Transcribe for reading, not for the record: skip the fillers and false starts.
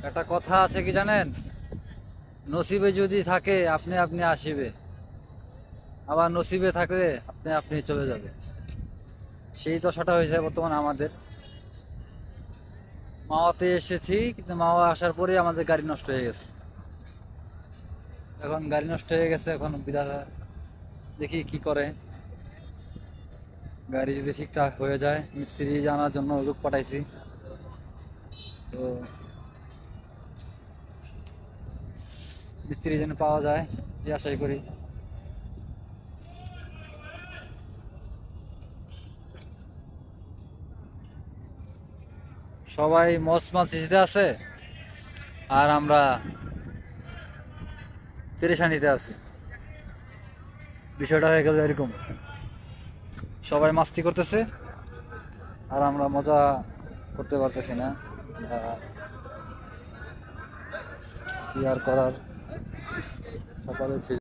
একটা কথা আছে কি জানেন, নসিবে যদি থাকে আপনি আপনি আসিবে, আবার নসিবে থাকলে আপনি আপনি চলে যাবে। সেই দশাটা হয়েছে বর্তমান আমাদের। মাওয়াতে এসেছি, কিন্তু মাওয়া আসার পরে আমাদের গাড়ি নষ্ট হয়ে গেছে। এখন গাড়ি নষ্ট হয়ে গেছে, এখন বিধাতা দেখি কি করে। গাড়ি যদি ঠিকঠাক হয়ে যায়, মিস্ত্রি জানার জন্য লোক পাঠাইছি। তো মিস্ত্রি যেন পাওয়া যায় এই আশাই করি। সবাই মস মাছিতে আছে, আর আমরা পেরেশানিতে আছি। বিষয়টা হয়ে গেল এরকম, সবাই মাস্তি করতেছে আর আমরা মজা করতে পারতেছি না। কি আর করার, সকালে ছিল।